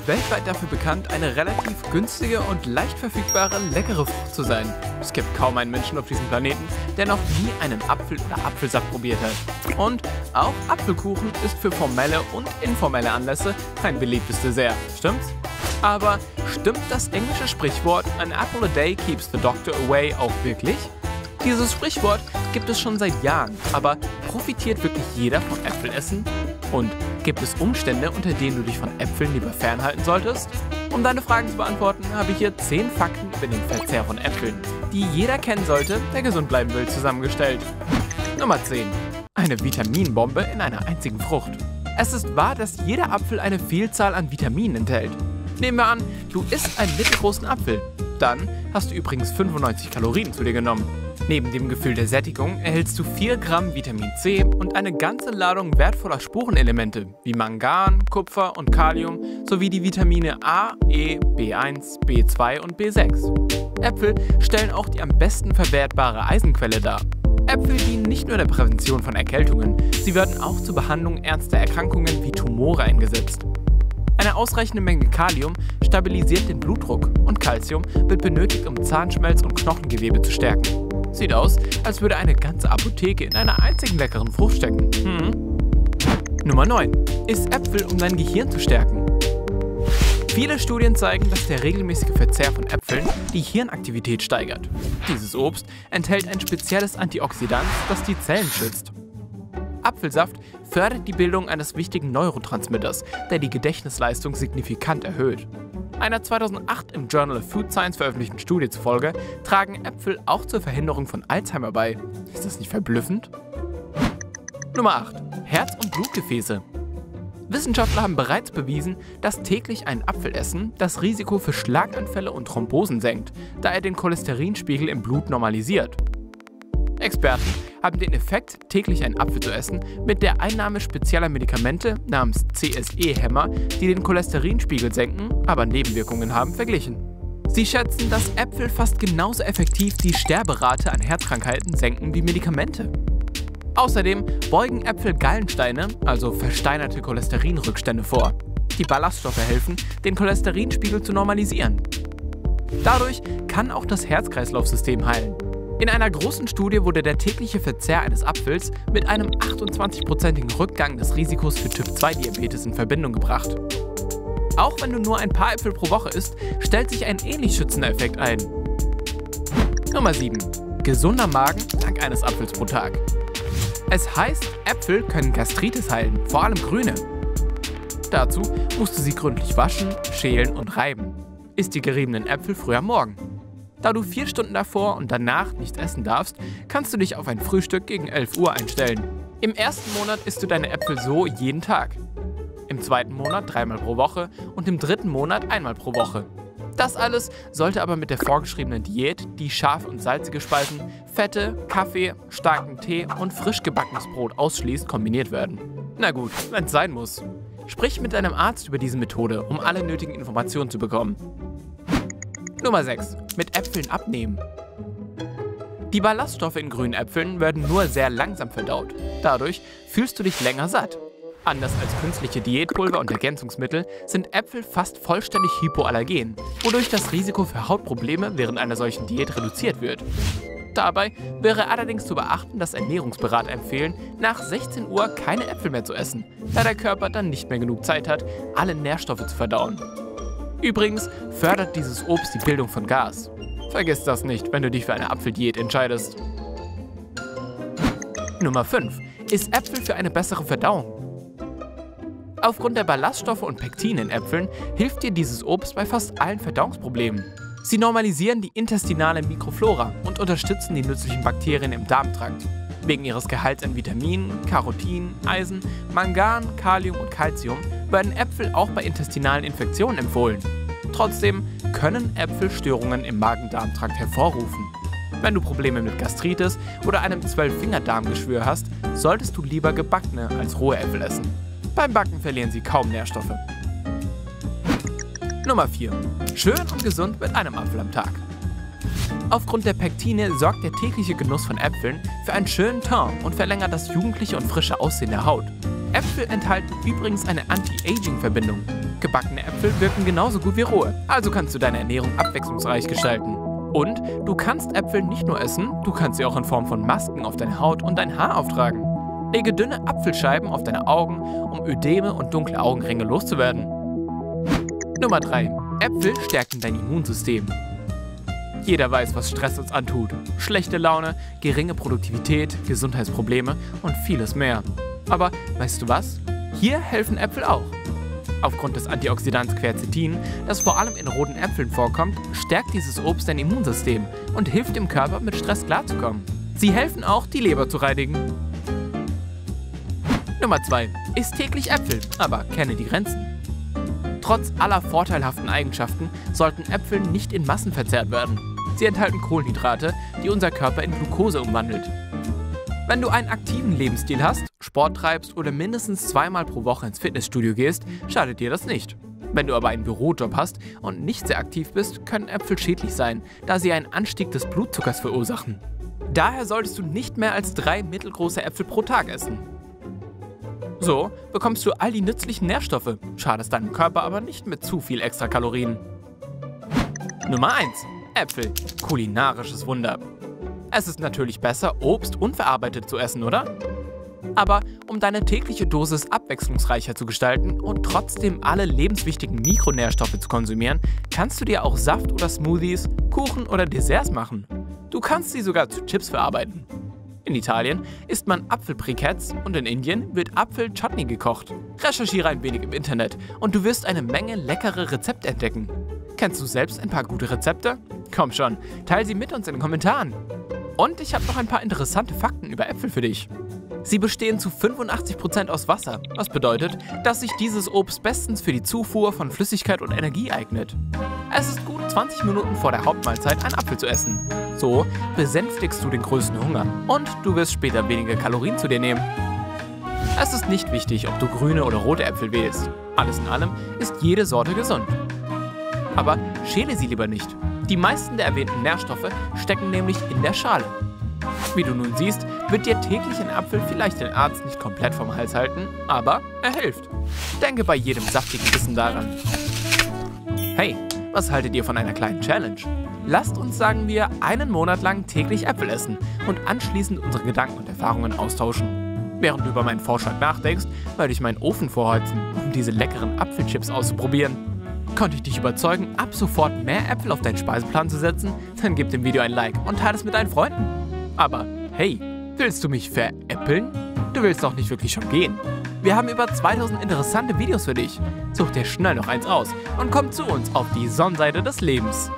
weltweit dafür bekannt, eine relativ günstige und leicht verfügbare, leckere Frucht zu sein. Es gibt kaum einen Menschen auf diesem Planeten, der noch nie einen Apfel oder Apfelsaft probiert hat. Und auch Apfelkuchen ist für formelle und informelle Anlässe ein beliebtes Dessert, stimmt's? Aber stimmt das englische Sprichwort "An apple a day keeps the doctor away" auch wirklich? Dieses Sprichwort gibt es schon seit Jahren, aber profitiert wirklich jeder von Äpfelessen? Und gibt es Umstände, unter denen du dich von Äpfeln lieber fernhalten solltest? Um deine Fragen zu beantworten, habe ich hier 10 Fakten über den Verzehr von Äpfeln, die jeder kennen sollte, der gesund bleiben will, zusammengestellt. Nummer 10. Eine Vitaminbombe in einer einzigen Frucht. Es ist wahr, dass jeder Apfel eine Vielzahl an Vitaminen enthält. Nehmen wir an, du isst einen mittelgroßen Apfel. Dann hast du übrigens 95 Kalorien zu dir genommen. Neben dem Gefühl der Sättigung erhältst du 4 Gramm Vitamin C und eine ganze Ladung wertvoller Spurenelemente wie Mangan, Kupfer und Kalium sowie die Vitamine A, E, B1, B2 und B6. Äpfel stellen auch die am besten verwertbare Eisenquelle dar. Äpfel dienen nicht nur der Prävention von Erkältungen, sie werden auch zur Behandlung ernster Erkrankungen wie Tumore eingesetzt. Eine ausreichende Menge Kalium stabilisiert den Blutdruck und Calcium wird benötigt, um Zahnschmelz und Knochengewebe zu stärken. Sieht aus, als würde eine ganze Apotheke in einer einzigen leckeren Frucht stecken. Nummer 9. Iss Äpfel, um dein Gehirn zu stärken. Viele Studien zeigen, dass der regelmäßige Verzehr von Äpfeln die Hirnaktivität steigert. Dieses Obst enthält ein spezielles Antioxidant, das die Zellen schützt. Apfelsaft fördert die Bildung eines wichtigen Neurotransmitters, der die Gedächtnisleistung signifikant erhöht. Einer 2008 im Journal of Food Science veröffentlichten Studie zufolge tragen Äpfel auch zur Verhinderung von Alzheimer bei. Ist das nicht verblüffend? Nummer 8. Herz- und Blutgefäße. Wissenschaftler haben bereits bewiesen, dass täglich ein Apfelessen das Risiko für Schlaganfälle und Thrombosen senkt, da er den Cholesterinspiegel im Blut normalisiert. Experten haben den Effekt, täglich einen Apfel zu essen, mit der Einnahme spezieller Medikamente namens CSE-Hämmer, die den Cholesterinspiegel senken, aber Nebenwirkungen haben, verglichen. Sie schätzen, dass Äpfel fast genauso effektiv die Sterberate an Herzkrankheiten senken wie Medikamente. Außerdem beugen Äpfel Gallensteine, also versteinerte Cholesterinrückstände, vor. Die Ballaststoffe helfen, den Cholesterinspiegel zu normalisieren. Dadurch kann auch das Herz-Kreislauf-System heilen. In einer großen Studie wurde der tägliche Verzehr eines Apfels mit einem 28%igen Rückgang des Risikos für Typ-2-Diabetes in Verbindung gebracht. Auch wenn du nur ein paar Äpfel pro Woche isst, stellt sich ein ähnlich schützender Effekt ein. Nummer 7. Gesunder Magen dank eines Apfels pro Tag. Es heißt, Äpfel können Gastritis heilen, vor allem grüne. Dazu musst du sie gründlich waschen, schälen und reiben. Iss die geriebenen Äpfel früh am Morgen. Da du 4 Stunden davor und danach nichts essen darfst, kannst du dich auf ein Frühstück gegen 11 Uhr einstellen. Im ersten Monat isst du deine Äpfel so jeden Tag. Im zweiten Monat 3-mal pro Woche und im dritten Monat 1-mal pro Woche. Das alles sollte aber mit der vorgeschriebenen Diät, die scharfe und salzige Speisen, Fette, Kaffee, starken Tee und frisch gebackenes Brot ausschließt, kombiniert werden. Na gut, wenn es sein muss. Sprich mit deinem Arzt über diese Methode, um alle nötigen Informationen zu bekommen. Nummer 6. Mit Äpfeln abnehmen. Die Ballaststoffe in grünen Äpfeln werden nur sehr langsam verdaut. Dadurch fühlst du dich länger satt. Anders als künstliche Diätpulver und Ergänzungsmittel sind Äpfel fast vollständig hypoallergen, wodurch das Risiko für Hautprobleme während einer solchen Diät reduziert wird. Dabei wäre allerdings zu beachten, dass Ernährungsberater empfehlen, nach 16 Uhr keine Äpfel mehr zu essen, da der Körper dann nicht mehr genug Zeit hat, alle Nährstoffe zu verdauen. Übrigens fördert dieses Obst die Bildung von Gas. Vergiss das nicht, wenn du dich für eine Apfeldiät entscheidest. Nummer 5. Iss Äpfel für eine bessere Verdauung. Aufgrund der Ballaststoffe und Pektine in Äpfeln hilft dir dieses Obst bei fast allen Verdauungsproblemen. Sie normalisieren die intestinale Mikroflora und unterstützen die nützlichen Bakterien im Darmtrakt. Wegen ihres Gehalts an Vitaminen, Carotin, Eisen, Mangan, Kalium und Calcium werden Äpfel auch bei intestinalen Infektionen empfohlen. Trotzdem können Äpfel Störungen im Magen-Darm-Trakt hervorrufen. Wenn du Probleme mit Gastritis oder einem 12-Finger-Darmgeschwür hast, solltest du lieber gebackene als rohe Äpfel essen. Beim Backen verlieren sie kaum Nährstoffe. Nummer 4. Schön und gesund mit einem Apfel am Tag. Aufgrund der Pektine sorgt der tägliche Genuss von Äpfeln für einen schönen Teint und verlängert das jugendliche und frische Aussehen der Haut. Äpfel enthalten übrigens eine Anti-Aging-Verbindung. Gebackene Äpfel wirken genauso gut wie rohe, also kannst du deine Ernährung abwechslungsreich gestalten. Und du kannst Äpfel nicht nur essen, du kannst sie auch in Form von Masken auf deine Haut und dein Haar auftragen. Lege dünne Apfelscheiben auf deine Augen, um Ödeme und dunkle Augenringe loszuwerden. Nummer 3. Äpfel stärken dein Immunsystem. Jeder weiß, was Stress uns antut. Schlechte Laune, geringe Produktivität, Gesundheitsprobleme und vieles mehr. Aber weißt du was? Hier helfen Äpfel auch. Aufgrund des Antioxidants Quercetin, das vor allem in roten Äpfeln vorkommt, stärkt dieses Obst dein Immunsystem und hilft dem Körper, mit Stress klarzukommen. Sie helfen auch, die Leber zu reinigen. Nummer 2. Iss täglich Äpfel, aber kenne die Grenzen. Trotz aller vorteilhaften Eigenschaften sollten Äpfel nicht in Massen verzehrt werden. Sie enthalten Kohlenhydrate, die unser Körper in Glucose umwandelt. Wenn du einen aktiven Lebensstil hast, Sport treibst oder mindestens zweimal pro Woche ins Fitnessstudio gehst, schadet dir das nicht. Wenn du aber einen Bürojob hast und nicht sehr aktiv bist, können Äpfel schädlich sein, da sie einen Anstieg des Blutzuckers verursachen. Daher solltest du nicht mehr als 3 mittelgroße Äpfel pro Tag essen. So bekommst du all die nützlichen Nährstoffe, schadest deinem Körper aber nicht mit zu viel extra Kalorien. Nummer 1. Äpfel. Kulinarisches Wunder. Es ist natürlich besser, Obst unverarbeitet zu essen, oder? Aber um deine tägliche Dosis abwechslungsreicher zu gestalten und trotzdem alle lebenswichtigen Mikronährstoffe zu konsumieren, kannst du dir auch Saft oder Smoothies, Kuchen oder Desserts machen. Du kannst sie sogar zu Chips verarbeiten. In Italien isst man Apfelbriketts und in Indien wird Apfelchutney gekocht. Recherchiere ein wenig im Internet und du wirst eine Menge leckere Rezepte entdecken. Kennst du selbst ein paar gute Rezepte? Komm schon, teile sie mit uns in den Kommentaren. Und ich habe noch ein paar interessante Fakten über Äpfel für dich. Sie bestehen zu 85% aus Wasser, was bedeutet, dass sich dieses Obst bestens für die Zufuhr von Flüssigkeit und Energie eignet. Es ist gut 20 Minuten vor der Hauptmahlzeit einen Apfel zu essen. So besänftigst du den größten Hunger und du wirst später weniger Kalorien zu dir nehmen. Es ist nicht wichtig, ob du grüne oder rote Äpfel wählst. Alles in allem ist jede Sorte gesund. Aber schäle sie lieber nicht. Die meisten der erwähnten Nährstoffe stecken nämlich in der Schale. Wie du nun siehst, wird dir täglich ein Apfel vielleicht den Arzt nicht komplett vom Hals halten, aber er hilft. Denke bei jedem saftigen Bissen daran. Hey, was haltet ihr von einer kleinen Challenge? Lasst uns, sagen wir, einen Monat lang täglich Äpfel essen und anschließend unsere Gedanken und Erfahrungen austauschen. Während du über meinen Vorschlag nachdenkst, werde ich meinen Ofen vorheizen, um diese leckeren Apfelchips auszuprobieren. Konnte ich dich überzeugen, ab sofort mehr Äpfel auf deinen Speiseplan zu setzen? Dann gib dem Video ein Like und teile es mit deinen Freunden. Aber hey, willst du mich veräppeln? Du willst doch nicht wirklich schon gehen. Wir haben über 2000 interessante Videos für dich. Such dir schnell noch eins aus und komm zu uns auf die Sonnenseite des Lebens.